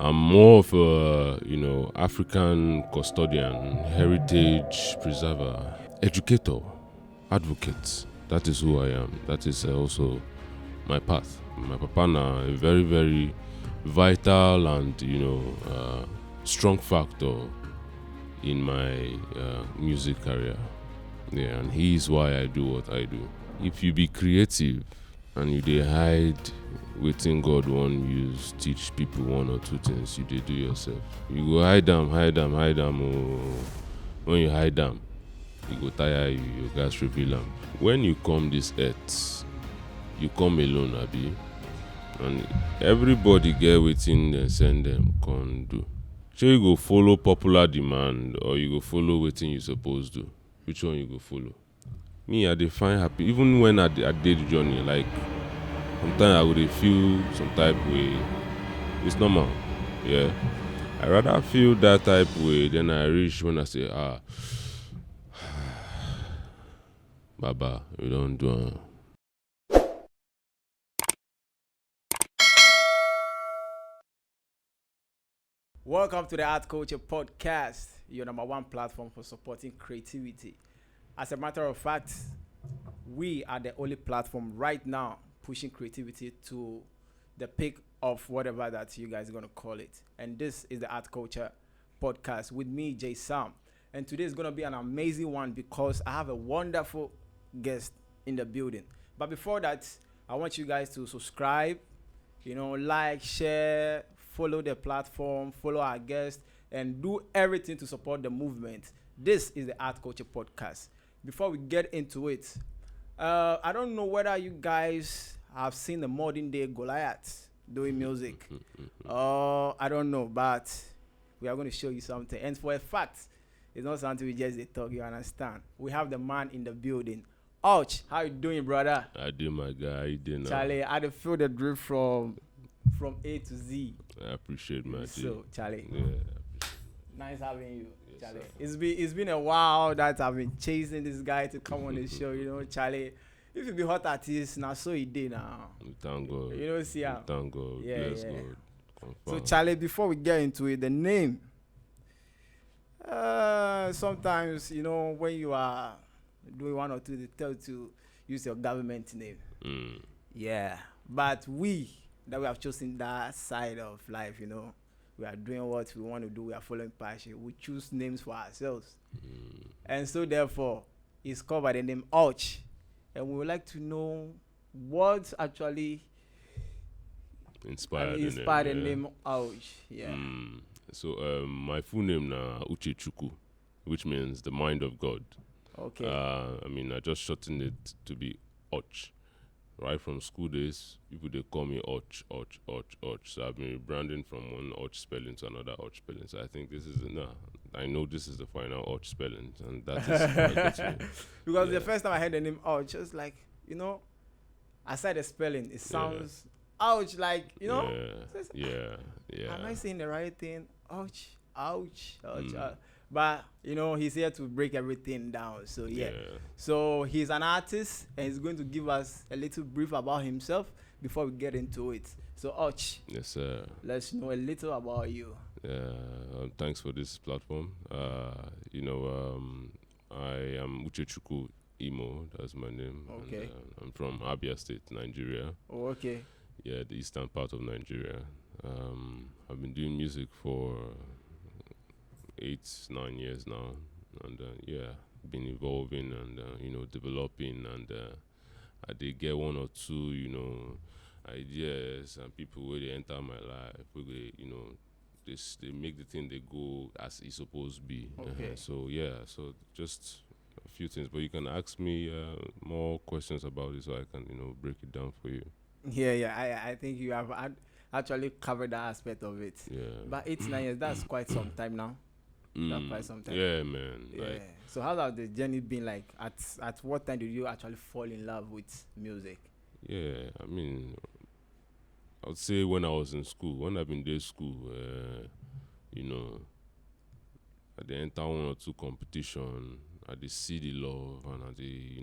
I'm more of a, African custodian, heritage preserver, educator, advocate. That is who I am. That is also my path. My papa na a very, very vital and, strong factor in my music career. Yeah, and he is why I do what I do. If you be creative and you dey hide wetin God wan use teach people one or two things, you dey do yourself. You go hide am oh. When you hide am, e go tire you, you gats reveal am. When you come this earth, you come alone, abi? And everybody get wetin dem send dem come do. Shey you go follow popular demand or you go follow wetin you suppose do? Which one you go follow? Me, I dey find happy even when I dey the journey. Like sometimes I go dey feel some type way. It's normal. Yeah. I rather feel that type way than I reach when I say, Baba, we don't do am. Welcome to the Artculture podcast, your number one platform for supporting creativity. As a matter of fact, we are the only platform right now pushing creativity to the peak of whatever that you guys are going to call it. And this is the Artculture podcast with me, Jay Sam. And today is going to be an amazing one because I have a wonderful guest in the building. But before that, I want you guys to subscribe, like, share, follow the platform, follow our guests, and do everything to support the movement. This is the Artculture podcast. Before we get into it, I don't know whether you guys have seen the modern day Goliath doing music. I don't know, but we are going to show you something. And for a fact, it's not something we just talk, you understand. We have the man in the building. Orch, how you doing, brother? I do, my guy. How you doing? Charlie, I dey feel the drip from A to Z. I appreciate my So, Charlie, Yeah. nice having you, Yes, Charlie. sir. It's been a while that I've been chasing this guy to come on the show. Charlie, if you be hot artist, now so he did now. We thank God. See how. Thank God. Yeah, Bless yeah. God. So, Confirm. Charlie, before we get into it, the name. Sometimes, when you are doing one or two, they tell you to use your government name. Yeah. But we have chosen that side of life, we are doing what we want to do. We are following passion. We choose names for ourselves. And so, therefore, it's called by the name Orch. And we would like to know what actually Inspired the name Orch. Yeah. So my full name na Uchechukwu, which means the mind of God. Okay. I just shortened it to be Orch. Right from school days, people they call me Orch. So I've been rebranding from one Orch spelling to another Orch spelling. So I think I know this is the final Orch spelling, and that is because the first time I heard the name Orch, just like aside the spelling, it sounds ouch, like Yeah. Am I saying the right thing? Ouch. But he's here to break everything down. So yeah. So he's an artist and he's going to give us a little brief about himself before we get into it. So Orch. Yes, sir. Let's know a little about you. Thanks for this platform. I am Uchechukwu Imo. That's my name. Okay. And, I'm from Abia State, Nigeria. Oh, okay. Yeah, the eastern part of Nigeria. I've been doing music for 8-9 years now, and been evolving and developing, and I did get one or two ideas and people where they enter my life where they make the thing they go as it's supposed to be. Okay. So just a few things, but you can ask me more questions about it so I can break it down for you. Yeah. I think you have actually covered that aspect of it. Yeah. But 8-9 years, that's quite some time now. That's quite some time. Yeah, man. Yeah. Like, So how has the journey been like? At what time did you actually fall in love with music? yeah, I would say when I was in school, when I've been there school, I dey enter one or two competition, I dey see the love, and I dey,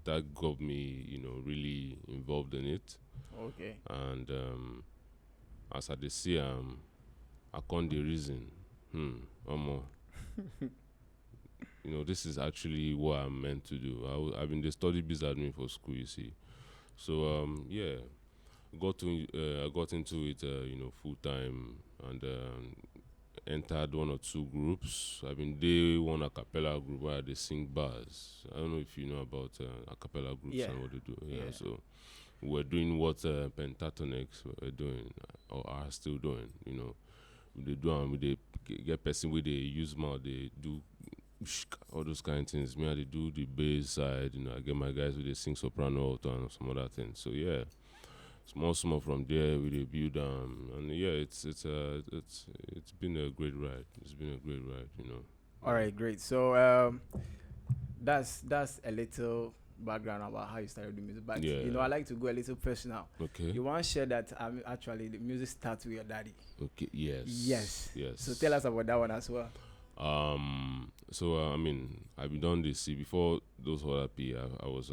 that got me, really involved in it. Okay. And as I dey see I can't dey reason. Omo. This is actually what I'm meant to do. I've been the study biz admin for school, you see. So yeah, I got into it, full time, and entered one or two groups. I've been day one a cappella group where they sing bars. I don't know if you know about a cappella groups Yeah. and what they do. Yeah. So we're doing what Pentatonics were doing or are still doing. They do and they get person where they use mouth, they do all those kind of things. Me, I they do the bass side. I get my guys where they sing soprano alto and some other things. So yeah, small from there we they build and yeah, it's been a great ride. It's been a great ride. All right, great. So that's a little background about how you started doing music. But Yeah. I like to go a little personal. Okay. You want to share that actually the music starts with your daddy. Okay. Yes. Yes. So tell us about that one as well. I've been done this. See, before those other P, I was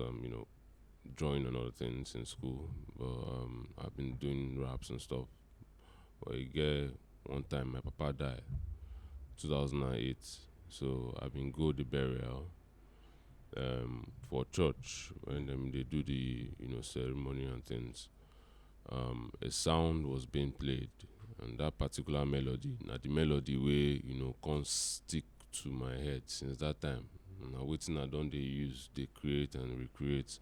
drawing and other things in school, but I've been doing raps and stuff. But you get one time my papa died, 2008. So I've been go the burial for church when they do the ceremony and things. A sound was being played, and that particular melody, now the melody way can't stick to my head since that time. Now waiting I don't they use, they create and recreate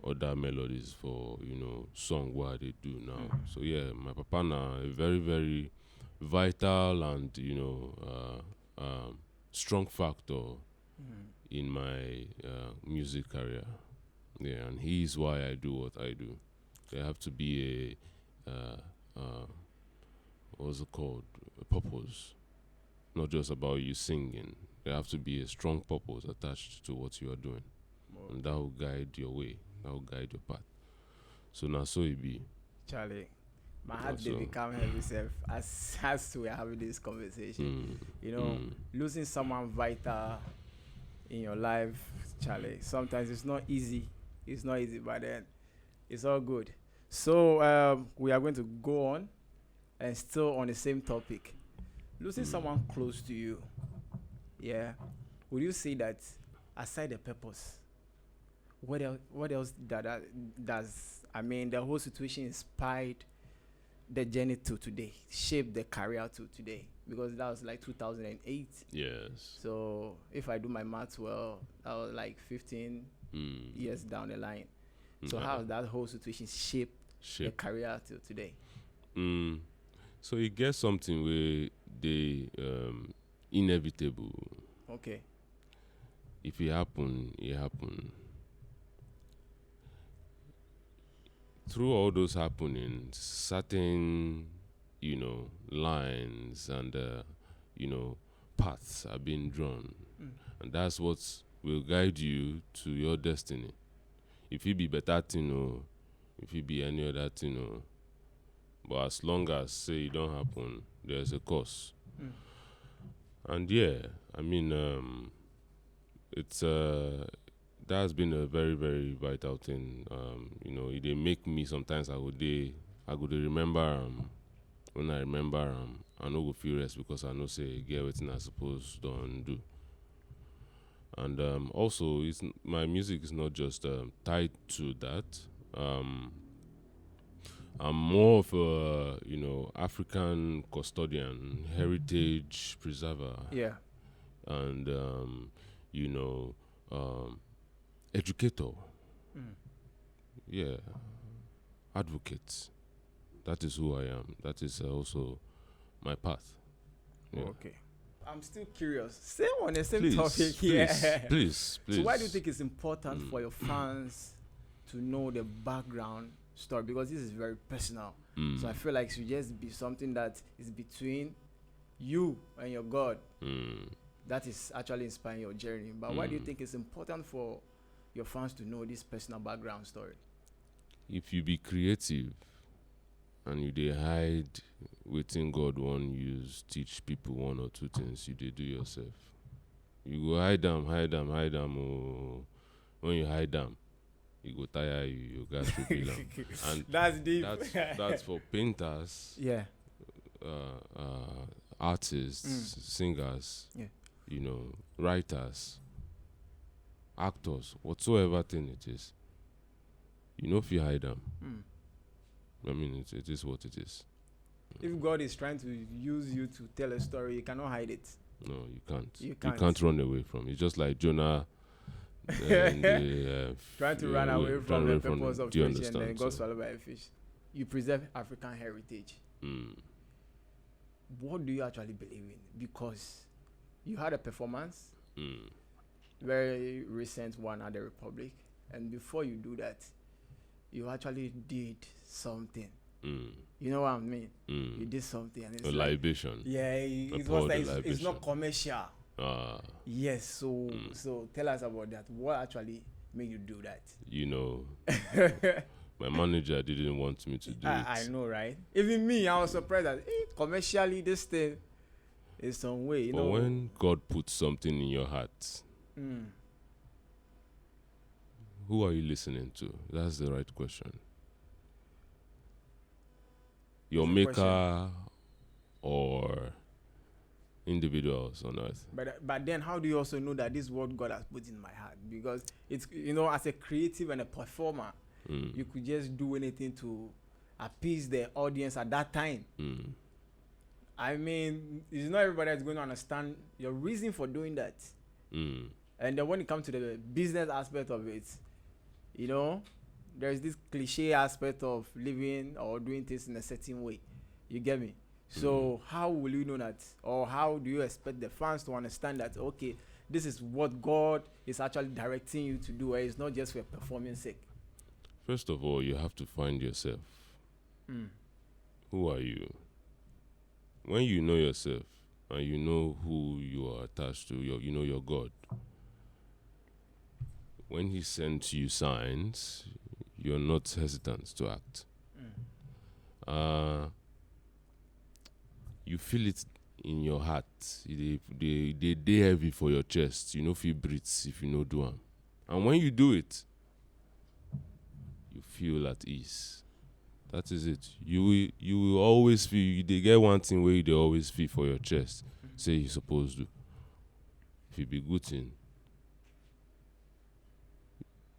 other melodies for song what they do now. So yeah, my papa now a very very vital and strong factor in my music career. Yeah, and he is why I do what I do. There have to be what's it called? A purpose. Not just about you singing. There have to be a strong purpose attached to what you are doing. And that will guide your way. That will guide your path. So now so it be. Charlie, my heart they become heavy self as we are having this conversation. Losing someone vital in your life, Charlie. Sometimes it's not easy. It's not easy, but then it's all good. So we are going to go on and still on the same topic. Losing someone close to you. Yeah. Would you say that aside the purpose, what else does the whole situation inspired the journey to today, shaped the career to today? Because that was like 2008. Yes. So if I do my maths well, that was like 15 years down the line. So how has that whole situation shaped the career till today? So you get something where they inevitable. Okay. If it happen, it happen. Through all those happenings, certain lines and paths are being drawn, and that's what will guide you to your destiny. If it be better thing, if it be any other thing, but as long as say it don't happen, there's a cause. And yeah, it's that's been a very very vital thing. It dey make me sometimes I go dey remember when I remember I no go feel rest because I know say get wetin I suppose don't do. And also my music is not just tied to that. I'm more of a African custodian, heritage preserver. Yeah. And educator. Yeah. Advocate. That is who I am. That is also my path. Yeah. Okay. I'm still curious. Same on the same Please, topic. please, Yeah. please. So why do you think it's important for your fans to know the background story? Because this is very personal. So I feel like it should just be something that is between you and your God. That is actually inspiring your journey. But why do you think it's important for your fans to know this personal background story? If you be creative and you dey hide wetin God wan use teach people one or two things, you dey do yourself. You go hide them. Oh. When you hide them, You go tire you, you got to reveal them. And That's deep. that's for painters, Yeah. artists, singers, Yeah. you know, writers, actors, whatsoever thing it is. You know, if you hide them, I mean, it is what it is. If God is trying to use you to tell a story, you cannot hide it. No, you can't. You can't. You can't run away from it. It's just like Jonah. Trying to run away from the purpose of do you preaching and then understand? got swallowed by a fish. You preserve African heritage. What do you actually believe in? Because you had a performance, very recent one at the Republic, and before you do that, you actually did something. You know what I mean? You did something, and it's a libation. Yeah, it was like it's not commercial. Yes, so tell us about that. What actually made you do that? You know, my manager didn't want me to do it. I know, right? Even me, I was surprised that commercially this thing is some way. You but know, when God puts something in your heart, who are you listening to? That's the right question. Your maker or individuals on earth. But then how do you also know that this is what God has put in my heart? Because it's, you know, as a creative and a performer, you could just do anything to appease the audience at that time. I mean, it's not everybody that's going to understand your reason for doing that. And then when it comes to the business aspect of it, you know, there's this cliche aspect of living or doing things in a certain way. You get me? So how will you know that, or how do you expect the fans to understand that, okay, this is what God is actually directing you to do, and it's not just for performance sake? First of all, you have to find yourself. Who are you? When you know yourself and you know who you are attached to, you know your God. When He sends you signs, you're not hesitant to act. You feel it in your heart. They heavy for your chest. You know, feel breathes if you know do them. And when you do it, you feel at ease. That is it. You will always feel. They get one thing where they always feel for your chest. Say you're supposed to. If it be good thing,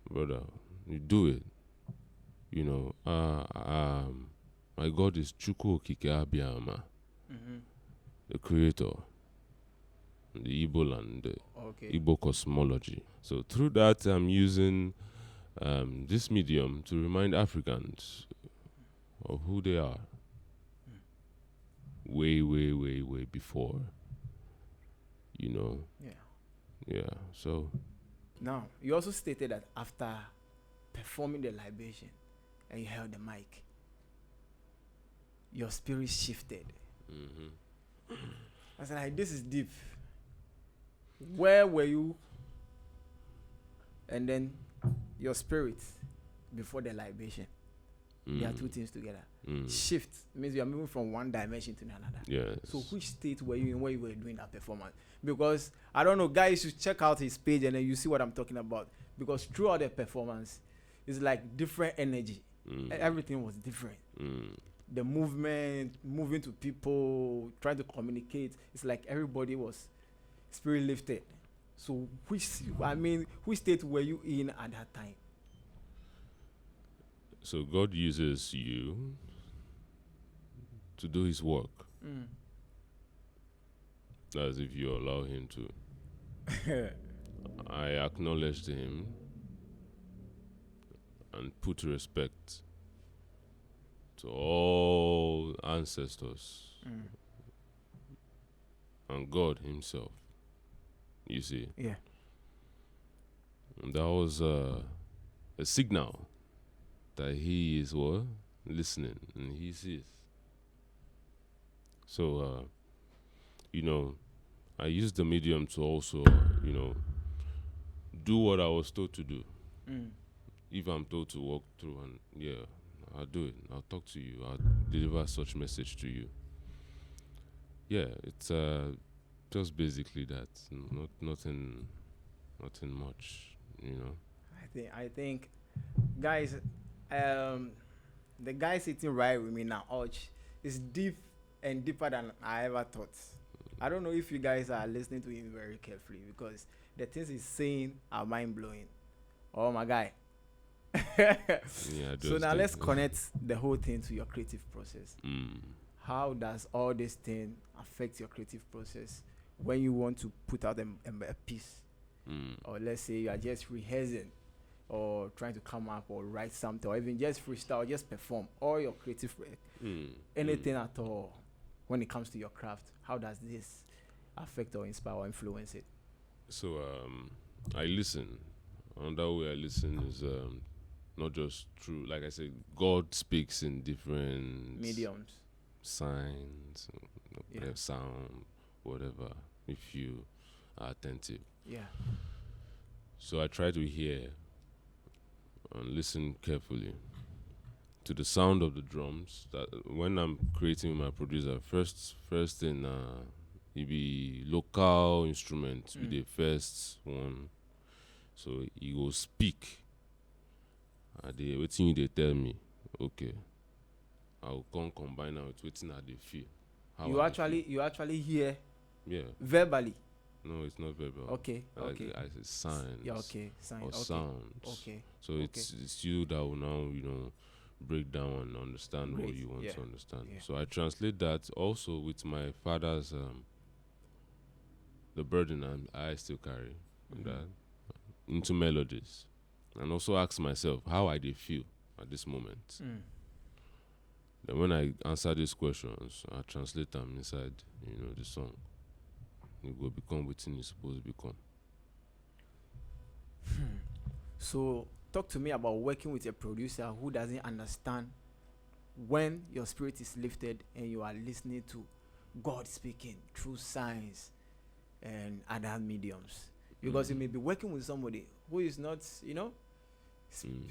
brother, you do it. You know, my God is Chukwu Okike Abiyama, the creator, the Igbo land, the Igbo cosmology. So through that, I'm using this medium to remind Africans of who they are. Way before, you know. Yeah. So now you also stated that after performing the libation and you held the mic, your spirit shifted. I was like, this is deep. Where were you? And then your spirit before the libation. There are two things together. Shift means you are moving from one dimension to another. yes. So which state were you in when you were doing that performance? Because I don't know, guys, you should check out his page and then you see what I'm talking about. Because throughout the performance, it's like different energy. Everything was different. The movement, moving to people, trying to communicate. It's like everybody was spirit lifted. So which state were you in at that time? So God uses you to do His work. As if you allow Him to. I acknowledged Him and put respect to all ancestors and God Himself. You see? Yeah. And that was a signal that He is what? Listening, and He sees. So, you know, I used the medium to also, you know, do what I was told to do. If I'm told to walk through, and yeah, I'll do it. I'll talk to you. I'll deliver such message to you. Yeah, it's just basically that. Nothing much, you know. I think Guys, the guy sitting right with me now, Orch, is deep and deeper than I ever thought. I don't know if you guys are listening to him very carefully because the things he's saying are mind blowing. Oh my guy. Yeah, So now let's connect the whole thing to your creative process. How does all this thing affect your creative process when you want to put out a piece? Or let's say you are just rehearsing or trying to come up or write something or even just freestyle or just perform all your creative anything at all when it comes to your craft. How does this affect or inspire or influence it? So I listen. Another way I listen is not just through, like I said, God speaks in different Mediums. signs, Yeah. sound, whatever, if you are attentive. Yeah. So I try to hear and listen carefully to the sound of the drums. That when I'm creating with my producer, first thing it be local instruments be the first one. So he go speak. They waiting you they tell me, okay, I will come combine now with waiting at the feel. How You I dey actually hear feel. Yeah. verbally. No, it's not verbal. Okay. Like Okay. I say signs. Yeah. Okay. Sign. Or Okay. sounds. Okay. So it's you that will now, break down and understand what Great. you want Yeah. to understand. Yeah. So I translate that also with my father's the burden I still carry that into melodies. And also ask myself how I dey feel at this moment. Then when I answer these questions, I translate them inside, the song. It will become what it's supposed to become. So talk to me about working with a producer who doesn't understand when your spirit is lifted and you are listening to God speaking through signs and other mediums. Because you may be working with somebody who is not,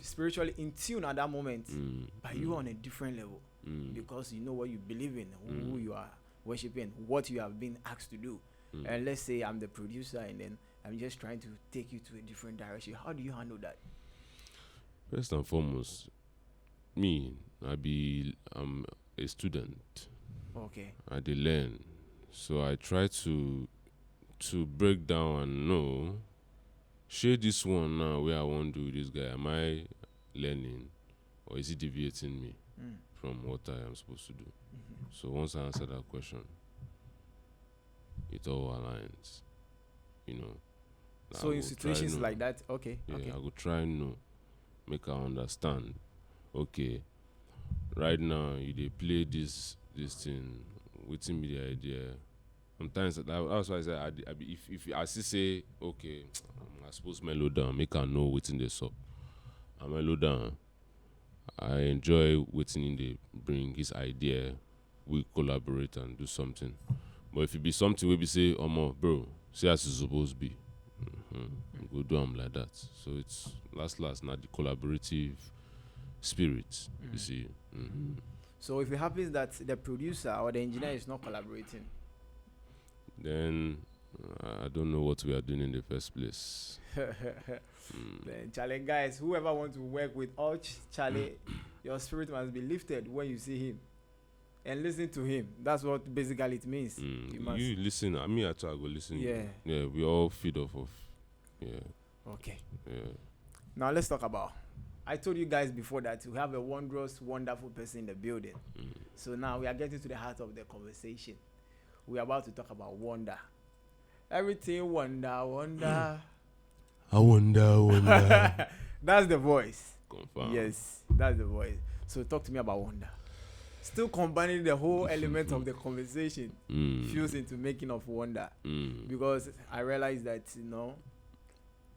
spiritually in tune at that moment, but you are on a different level because you know what you believe in, who you are worshiping, what you have been asked to do. And let's say I'm the producer and then I'm just trying to take you to a different direction. How do you handle that? First and foremost, I'm a student. Okay. I dey learn. So I try to break down and know, share this one now where I want to do with this guy. Am I learning or is he deviating me from what I am supposed to do? So once I answer that question, it all aligns. So in situations like that, okay. Yeah, Okay. I go try and know, make I understand. Okay, right now you dey play this thing, wetin be the idea? Sometimes that's why I say if I still say okay, I suppose mellow down, make I know wetin dey sup. I mellow down. I enjoy wetin dey bring his idea. We collaborate and do something. But if it be something we be say, bro, see as it's supposed to be. Go do them like that. So it's last now the collaborative spirit. You see. So if it happens that the producer or the engineer is not collaborating, then I don't know what we are doing in the first place. then Charlie, guys, whoever wants to work with Orch, Charlie, your spirit must be lifted when you see him and listen to him. That's what basically it means. You listen. I too, I go listen. Yeah. Yeah, we all feed off of. Yeah. Okay. Yeah. Now let's talk about. I told you guys before that we have a wondrous, wonderful person in the building. So now we are getting to the heart of the conversation. We are about to talk about wonder. Everything wonder. I wonder. That's the voice. Confirm. Yes, that's the voice. So talk to me about wonder. Still combining the whole element of the conversation fused into making of wonder. Because I realized that,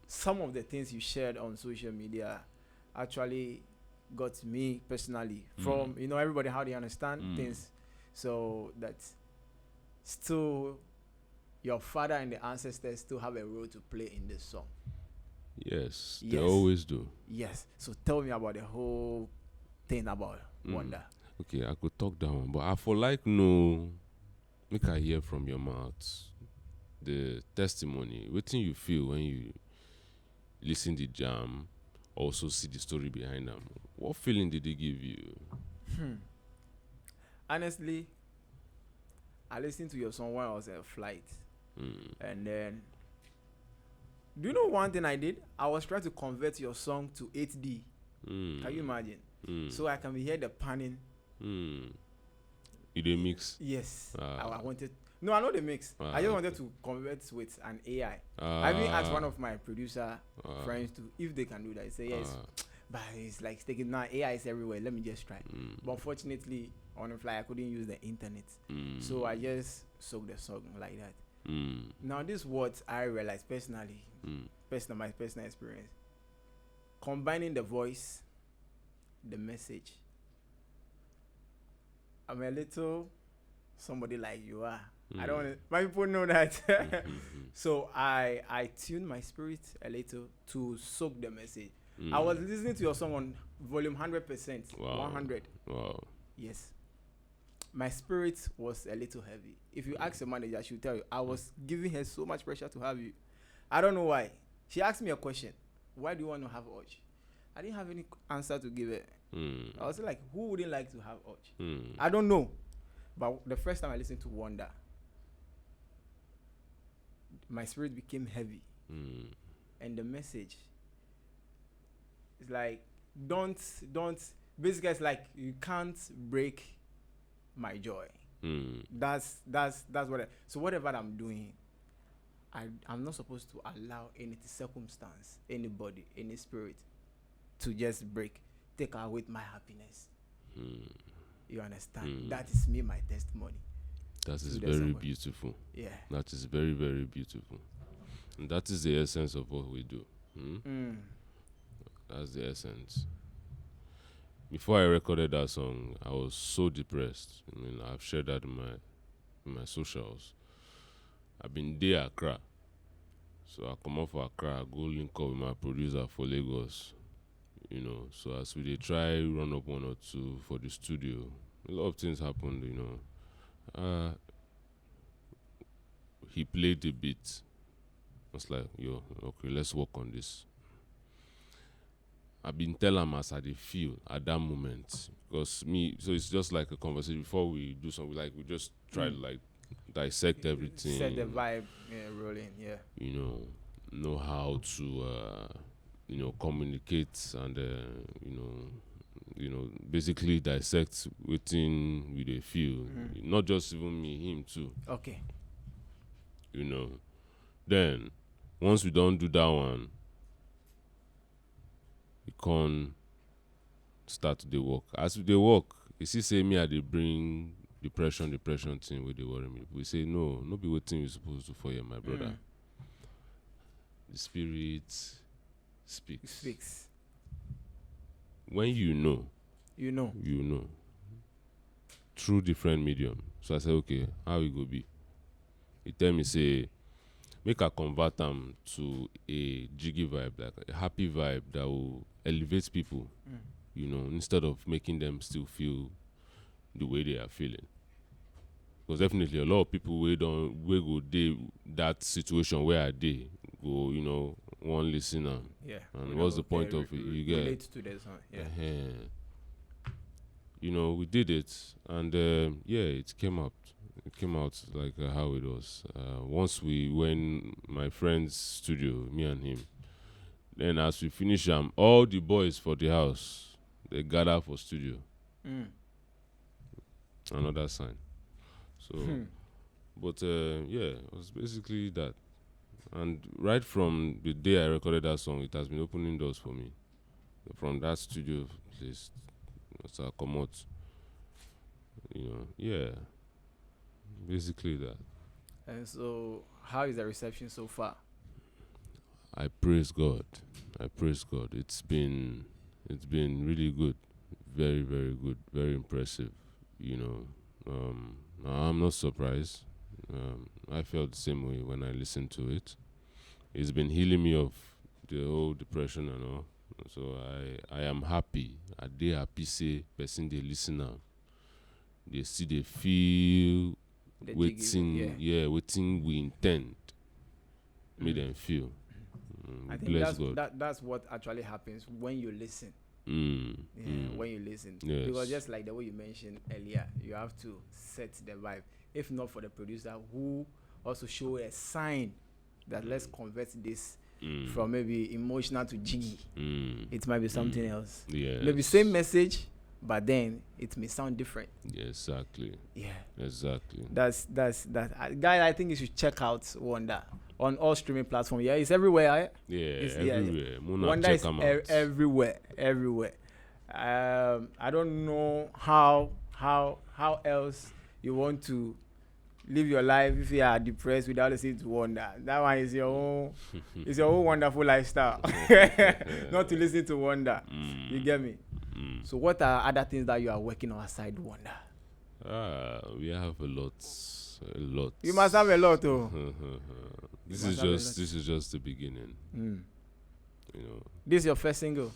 some of the things you shared on social media actually got me personally from, everybody how they understand things. So that still your father and the ancestors still have a role to play in this song. Yes, they always do. Yes. So tell me about the whole thing about wonder. Okay, I could talk that one, but I for like no, make I hear from your mouth the testimony. What thing you feel when you listen the jam, also see the story behind them. What feeling did it give you? Honestly, I listened to your song when I was at a flight, and then, do you know one thing I did? I was trying to convert your song to 8D. Can you imagine? So I can hear the panning. You did mix? Yes. I wanted. No, I know the mix. I just wanted to convert with an AI. I even asked one of my producer friends to if they can do that. He said yes, but it's like taking now. AI is everywhere. Let me just try. But unfortunately, on the fly, I couldn't use the internet, so I just soaked the song like that. Now, this is what I realized personally, my personal experience. Combining the voice, the message. I'm a little somebody like you are. I don't want to, my people know that. So I tuned my spirit a little to soak the message. I was listening to your song on volume 100%. Wow. 100. Wow. Yes. My spirit was a little heavy. If you ask the manager, she'll tell you, I was giving her so much pressure to have you. I don't know why. She asked me a question. Why do you want to have Orch? I didn't have any answer to give her. I was like, who wouldn't like to have Orch? I don't know. But the first time I listened to Wonder, my spirit became heavy. And the message is like, don't, basically it's like, you can't break my joy. That's what so whatever I'm doing, I'm not supposed to allow any circumstance, anybody, any spirit to just take away my happiness. You understand? That is me, my testimony. That is very beautiful. Yeah. That is very, very beautiful. And that is the essence of what we do. That's the essence. Before I recorded that song, I was so depressed. I mean, I've shared that in my socials. I've been there at Accra. So I come off Accra, go link up with my producer for Lagos. You know, so as we try run up one or two for the studio, a lot of things happened, you know. He played the beat. I was like, yo, okay, let's work on this. I've been telling him as I feel at that moment. Because so it's just like a conversation. Before we do something, like we just try to like dissect everything. Set the vibe rolling, yeah. You know how to, communicate and, basically dissect within we they feel. Not just even me, him too. Okay. You know. Then, once we don't do that one, we can't start the work. As they work, you see, say me, they bring depression thing where they worry me. We say, no be what thing you're supposed to for you, my brother. The spirit speaks. When you know. Through different medium. So I say, okay, how it go be? He tell me, say, make a convert them to a jiggy vibe, like a happy vibe that will elevate people, instead of making them still feel the way they are feeling. Because definitely a lot of people we go that situation where they go, one listener. Yeah. And what's the point of it? You get relate to this one. Yeah. We did it, and it came out. It came out like how it was. Once we went my friend's studio, me and him. Then as we finish all the boys for the house, they gather for studio. Another sign. So, but it was basically that. And right from the day I recorded that song, it has been opening doors for me. From that studio place, as I come out, basically that. And so, how is the reception so far? I praise God. It's been really good, very, very good, very impressive. I'm not surprised. I felt the same way when I listened to it. It's been healing me of the whole depression and all. So I am happy. I dey happy say person they listen now. They see they feel waiting we intend. Make them feel. I think bless God. that's what actually happens when you listen. When you listen, Yes. because just like the way you mentioned earlier, you have to set the vibe. If not for the producer who also show a sign that let's convert this from maybe emotional to jiggy, it might be something else. Yes. Maybe same message, but then it may sound different. Yeah, exactly. Yeah, Exactly. that's that. Guys, I think you should check out Wonder on all streaming platforms. Yeah, it's everywhere. Eh? Yeah, It's- everywhere. Muna, Wonder check is 'em out. everywhere. I don't know how else you want to live your life if you are depressed without listening to Wonder. That one is your own. It's your own wonderful lifestyle. Not to listen to Wonder. You get me? So what are other things that you are working on aside Wonder? We have a lot. You must have a lot, though. This must is have a just lot. this is just the beginning. You know. This is your first single.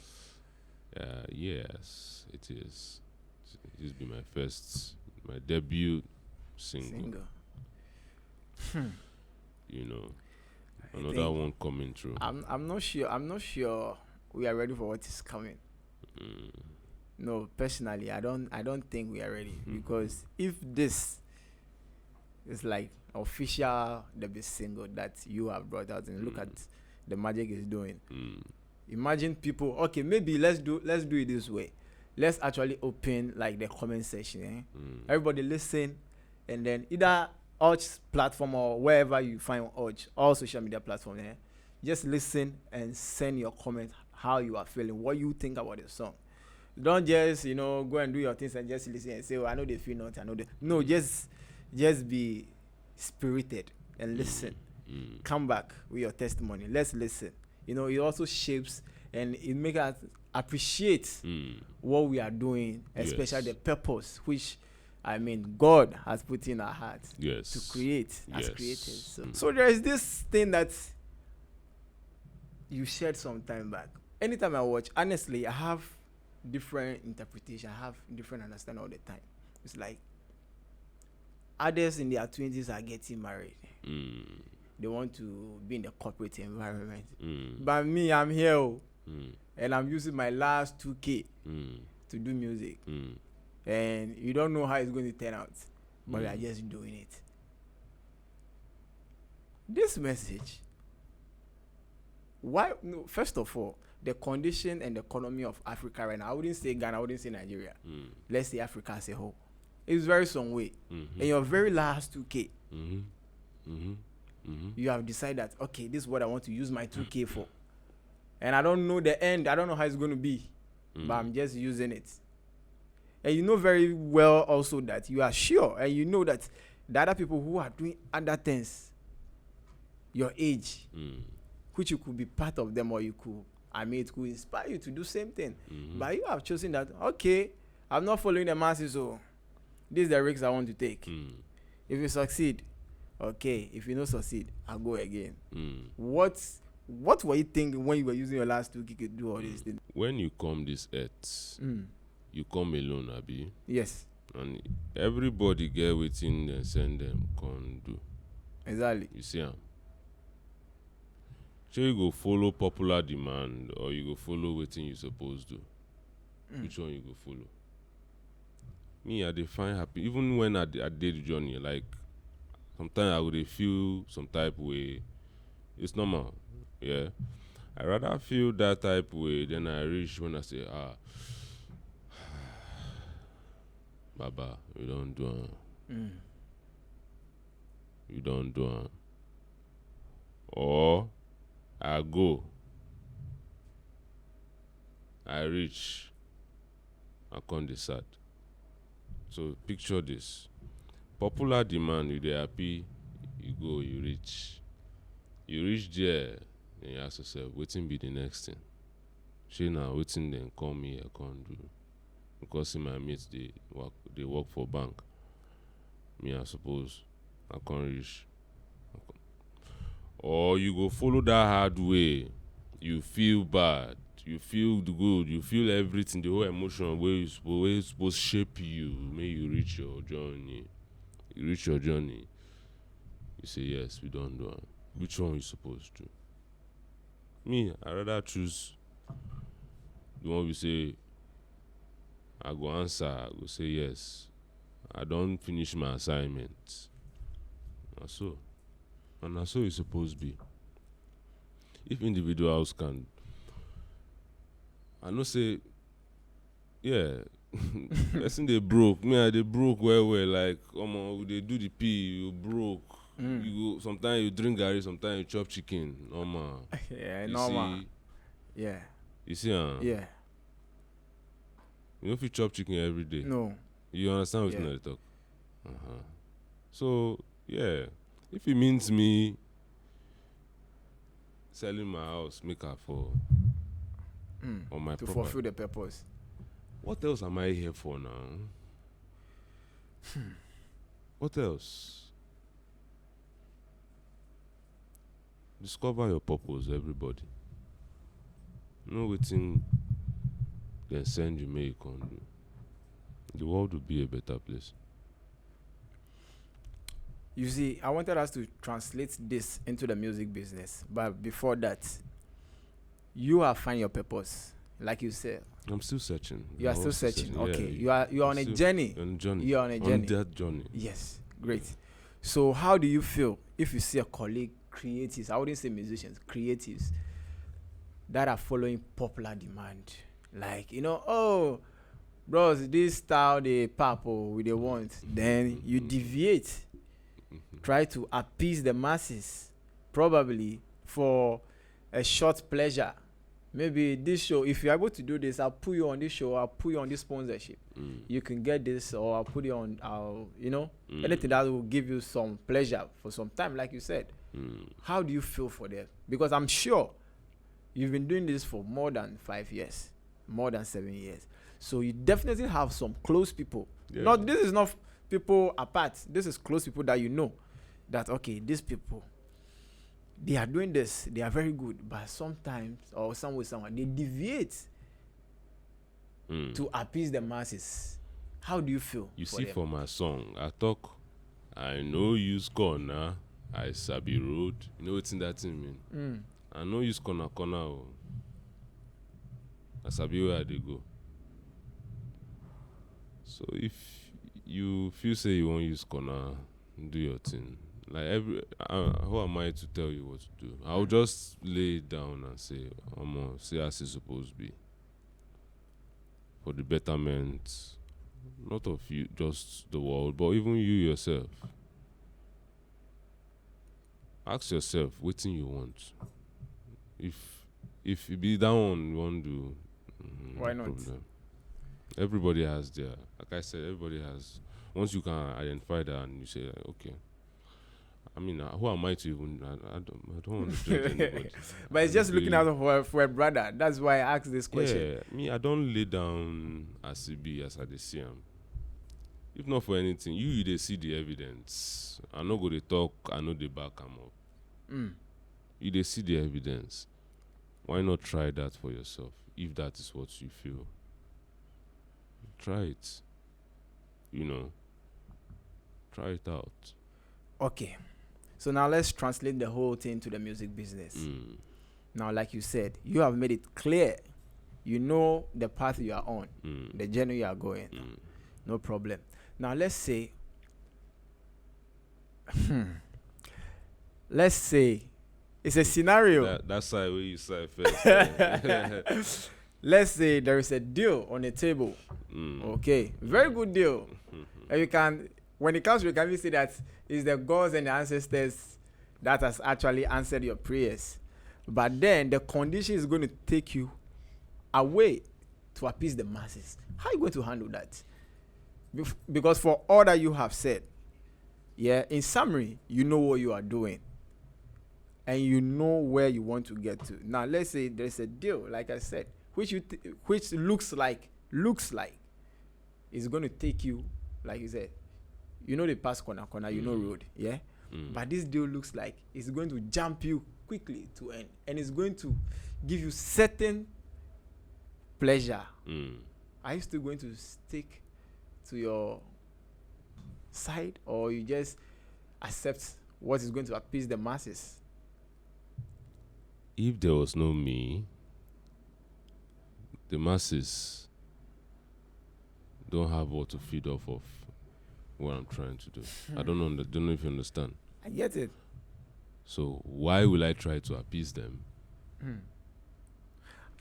Yes, it is. This will be my debut single. You know, another one coming through. I'm not sure we are ready for what is coming. No, personally, I don't think we are ready, because if this is like official debut single that you have brought out, and look at the magic it's doing. Imagine people. Okay, maybe let's do it this way. Let's actually open like the comment section. Everybody listen, and then either Orch platform or wherever you find Orch, all social media platforms. Just listen and send your comment, how you are feeling, what you think about the song. Don't just go and do your things and just listen and say, "Oh, I know they feel not. I know they." No, just be spirited and listen. Come back with your testimony. Let's listen. It also shapes and it makes us appreciate what we are doing, especially the purpose which God has put in our hearts to create as creators. So there is this thing that you shared some time back. Anytime I watch, honestly, I have different interpretation. I have different understanding all the time. It's like others in their 20s are getting married. They want to be in the corporate environment. But me, I'm here, and I'm using my last 2K to do music. And you don't know how it's going to turn out, but we are just doing it. This message, why? No, first of all, the condition and the economy of Africa right now, I wouldn't say Ghana, I wouldn't say Nigeria. Let's say Africa as a whole. It's very some way. And your very last 2K, you have decided that, okay, this is what I want to use my 2K for. And I don't know the end. I don't know how it's going to be. But I'm just using it. And you know very well also that you are sure. And you know that the other people who are doing other things, your age, which you could be part of them, or you could, it could inspire you to do same thing. But you have chosen that, okay, I'm not following the masses, so this is the risks I want to take. If you succeed, okay. If you don't succeed, I'll go again. What were you thinking when you were using your last 2K to do all these things? When you come this earth, you come alone, Abi. Yes. And everybody get within them, send them, can do. Exactly. You see, so you go follow popular demand, or you go follow wetin you supposed to. Which one you go follow? Me, I dey find happy. Even when I did the journey, like sometimes I would feel some type way. It's normal, yeah. I rather feel that type way than I reach when I say, Baba, you don't do it. You don't do it. Or I go, I reach, I can't decide. So picture this. Popular demand, you dey happy, you go, you reach. You reach there, then you ask yourself, wetin be the next thing? Shey na wetin dem come here come do? Because see my mates they work for bank. Me, I suppose I can't reach. Or you go follow that hard way. You feel bad. You feel good. You feel everything. The whole emotion where you supposed shape you. May you reach your journey. You reach your journey. You say yes, we don't do it. Which one you supposed to? Me, I rather choose the one we say I go answer, I go say yes. I don't finish my assignment. And so. And that's so it's supposed to be. If individuals can, I know say, yeah, person they broke. Me, they broke well. Like, they do the pee, you broke. You go, sometimes you drink garri, sometimes you chop chicken. Yeah, You normal. see, Yeah. you see, Yeah. you know if you chop chicken every day. No. You understand what Yeah. I talk? So, yeah, if it means me selling my house, make her for on my To property. fulfill the purpose. What else am I here for now? What else? Discover your purpose, everybody. No waiting, then send you make on do. The world will be a better place. You see, I wanted us to translate this into the music business, but before that, you have found your purpose, like you said. I'm still searching. You are still searching. Okay, Yeah, you are on a journey. On a journey. You are on a journey. On that journey. Yes, great. So, how do you feel if you see a colleague, creatives? I wouldn't say musicians, creatives that are following popular demand, like oh, bros, this style they pop we they want. Then you deviate, try to appease the masses, probably for a short pleasure. Maybe this show, if you're able to do this, I'll put you on this show, I'll put you on this sponsorship. You can get this, or I'll put you on, anything that will give you some pleasure for some time, like you said. How do you feel for that? Because I'm sure you've been doing this for more than 5 years, more than 7 years. So you definitely have some close people. Yeah. This is not people apart. This is close people that you know that, okay, these people, they are doing this, they are very good, but sometimes, or someone, they deviate to appease the masses. How do you feel? You for see, them? for my song, I talk, I know use corner, I sabi road. You know what's in that thing mean? I know use corner. I sabi where they go. So if you feel say you won't use corner, do your thing. Like who am I to tell you what to do? I'll just lay it down and say, see as it's supposed to be. For the betterment, not of you, just the world, but even you yourself. Ask yourself, what thing you want. If it be that one you want to do, Why no not? problem. Everybody has their, like I said, everybody has. Once you can identify that and you say, like, okay. I mean, who am I to even? I don't want to judge anybody. But it's just looking out for a brother. That's why I asked this question. Yeah, me, I don't lay down as it be as I dey see am. If not for anything, you dey see the evidence. I no go dey talk, I no dey back am up. You dey see the evidence. Why not try that for yourself? If that is what you feel, try it. Try it out. Okay. So now let's translate the whole thing to the music business. Now, like you said, you have made it clear. You know the path you are on, the journey you are going. No problem. Now, let's say it's a scenario. That's side where you side first. Let's say there is a deal on the table. Okay, very good deal. And you can, when it comes, we can say that it's the gods and the ancestors that has actually answered your prayers. But then the condition is going to take you away to appease the masses. How are you going to handle that? Because for all that you have said, in summary, you know what you are doing. And you know where you want to get to. Now, let's say there's a deal, like I said, which looks like it's going to take you, like you said, the past corner, road, But this deal looks like it's going to jump you quickly to end, and it's going to give you certain pleasure. Are you still going to stick to your side, or you just accept what is going to appease the masses? if there was no me, the masses don't have what to feed off of what I'm trying to do. I don't know if you understand. I get it. So why will I try to appease them?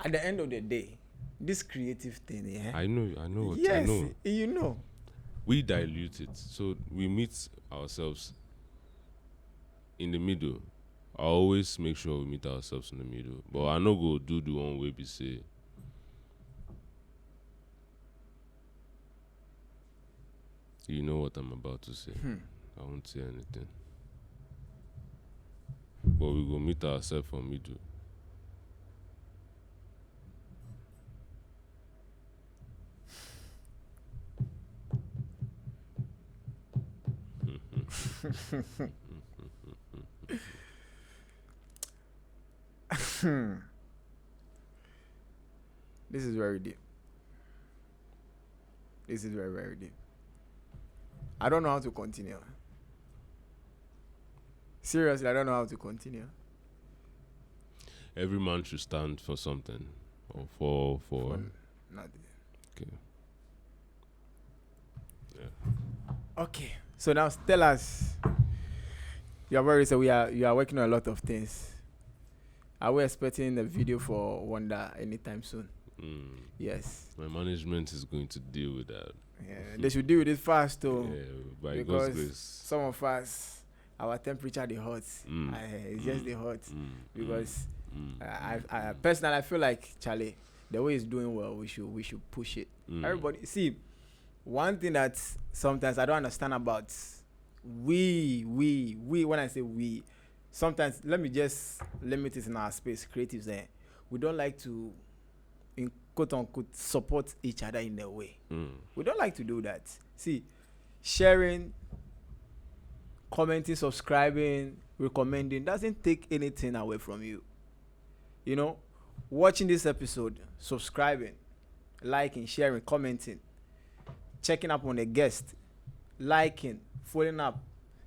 At the end of the day, this creative thing, yeah. I know what Yes, I know. you know. We dilute it. So we meet ourselves in the middle. I always make sure we meet ourselves in the middle. But I no go do the one way we say. You know what I'm about to say. I won't say anything. But we go meet ourselves for middle. This is very deep. This is very, very deep. I don't know how to continue. Seriously, I don't know how to continue. Every man should stand for something. Or for Nothing. okay. Yeah. Okay. So now tell us. You have already said you are working on a lot of things. Are we expecting a video for Wonder anytime soon? Yes. My management is going to deal with that. Yeah, they should deal with it fast too. Yeah, by because God's grace. some of us, our temperature they hot. It's just the hot. Because I personally I feel like Charlie, the way it's doing well, we should push it. Everybody see, one thing that sometimes I don't understand about we when I say we, sometimes let me just limit it in our space, creatives there. We don't like to, in quote unquote, support each other in a way. We don't like to do that. See, sharing, commenting, subscribing, recommending doesn't take anything away from you. You know, watching this episode, subscribing, liking, sharing, commenting, checking up on a guest, liking, following up,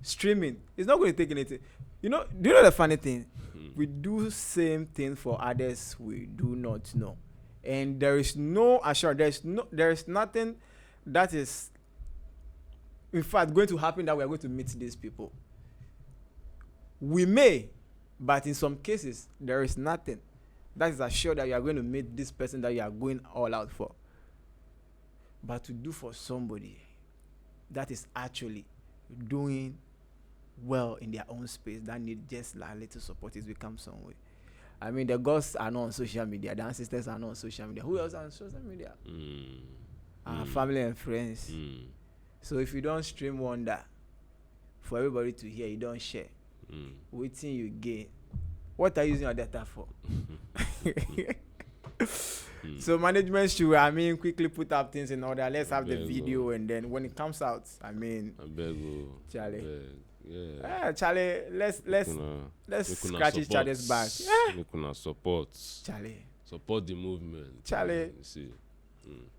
streaming. It's not going to take anything. You know, do you know the funny thing? We do same thing for others we do not know. And there is no assurance. There is nothing that is, in fact, going to happen that we are going to meet these people. We may, but in some cases, there is nothing that is assured that you are going to meet this person that you are going all out for. But to do for somebody that is actually doing well in their own space, that need just a little support, is become some way. I mean, the gods are not on social media. The ancestors are not on social media. Who else are on social media? Our family and friends. So if you don't stream Wonder for everybody to hear, you don't share. Waiting you gain. What are you using your data for? So management should, quickly put up things in order. Let's have the video, and then when it comes out, Charlie. Charlie, let's scratch each other's back. Make support. Charlie. Support the movement. Charlie. See.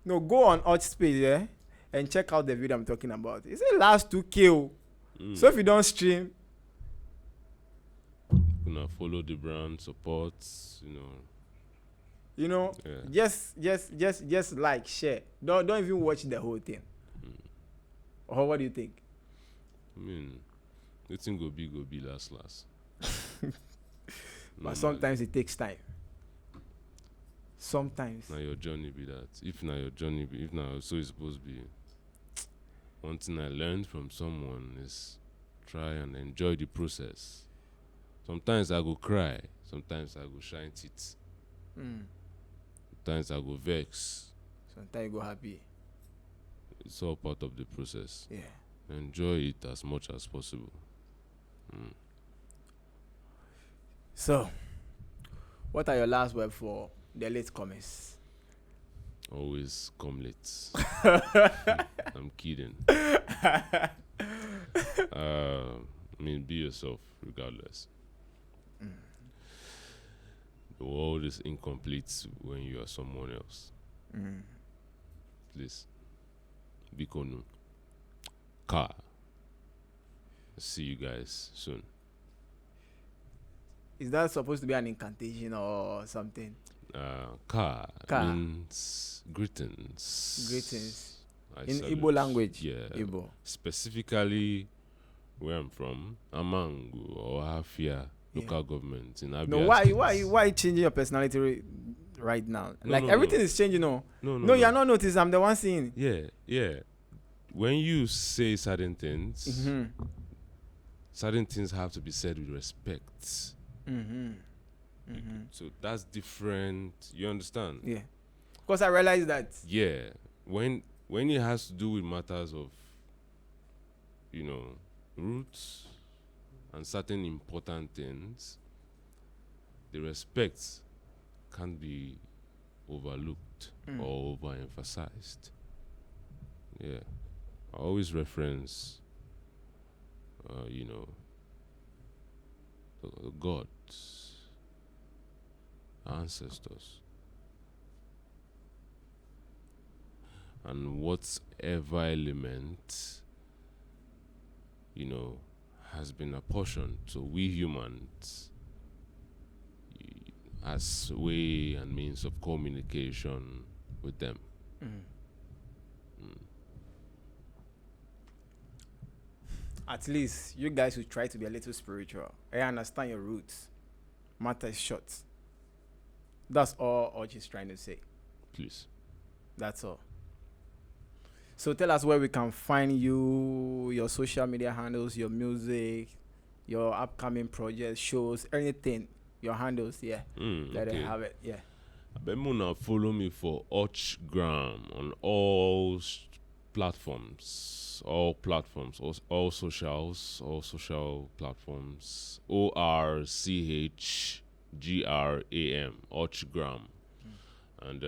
No, go on Orch space, and check out the video I'm talking about. It's the last 2K. So if you don't stream, follow the brand, support, just like, share. Don't even watch the whole thing. Or what do you think? The thing go be last. But sometimes it takes time. Sometimes. Now your journey be that. If now so it's supposed to be. One thing I learned from someone is try and enjoy the process. Sometimes I go cry. Sometimes I go shine teeth. Sometimes I go vex. Sometimes you go happy. It's all part of the process. Yeah. Enjoy it as much as possible. So, what are your last words for the latecomers? Always come late. I'm kidding. Be yourself regardless. The world is incomplete when you are someone else. Please. Bikonu. Car. See you guys soon. Is that supposed to be an incantation or something? Ka Ka. means greetings. Greetings. I In salute. Igbo language. Yeah. Igbo. Specifically, where I'm from, Amangu or Hafia local government in Abia No, State. why changing your personality right now? No, like no, everything no. is changing. No, No, you're not noticed. I'm the one seeing. Yeah. When you say certain things, Mm-hmm. certain things have to be said with respect. Mm-hmm. Mm-hmm. So that's different. You understand? Yeah. Because I realized that. Yeah. When it has to do with matters of, roots and certain important things, the respect can't be overlooked or overemphasized. Yeah. I always reference, the gods, our ancestors, and whatever element, has been apportioned to we humans as way and means of communication with them. At least you guys will try to be a little spiritual. I understand your roots. Matter is short. That's all Orch is trying to say. Please. That's all. So tell us where we can find you, your social media handles, your music, your upcoming projects, shows, anything. Your handles, yeah. Let Okay. it have it, yeah. Bemuna follow me for Archgram on all platforms, all socials, all social platforms. ORCHGRAM, Archgram. And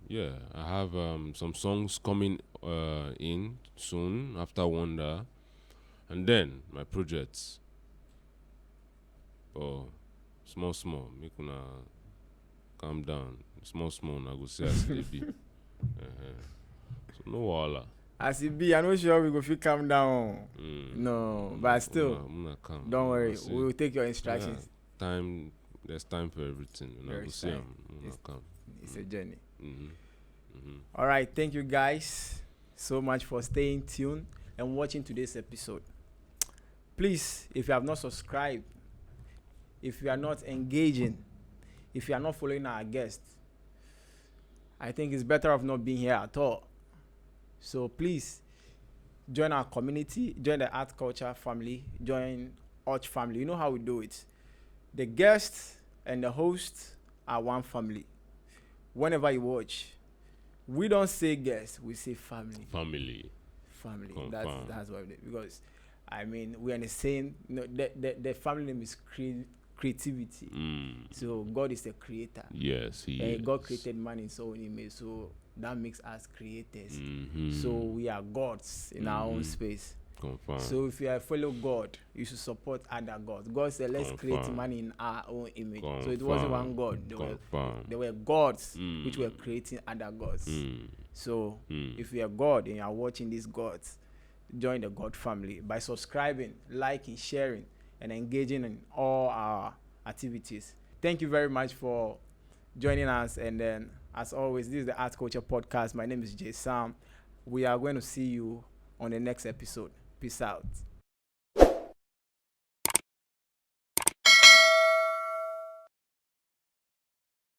yeah, I have some songs coming in soon after Wonder, and then my projects. Oh, small, make una calm down. Small, I go say as it be. So no wahala. As it be, I'm not sure we go feel calm down. No, but still, calm. don't worry. We will take your instructions. Yeah, there's time for everything. I There go is say time. calm. It's a journey. Mm-hmm. All right, thank you guys so much for staying tuned and watching today's episode. Please, if you have not subscribed, if you are not engaging, if you are not following our guests, I think it's better off not being here at all. So please join our community, join the Artculture family, join Orch family. You know how we do it. The guests and the host are one family. Whenever you watch, we don't say guest, we say family. Family. That's what we do. Because I mean, we are in the same. The family name is creativity. So God is the creator. Yes, He is. God created man in His own image. So that makes us creators. So we are gods in our own space. Confirm. So if you are a fellow God, you should support other gods. God said, let's create man in our own image. So it wasn't one God. There were gods which were creating other gods. So if you are God and you are watching these gods, join the God family by subscribing, liking, sharing, and engaging in all our activities. Thank you very much for joining us. And then, as always, this is the Artculture podcast. My name is Jay Sam. We are going to see you on the next episode. Peace out.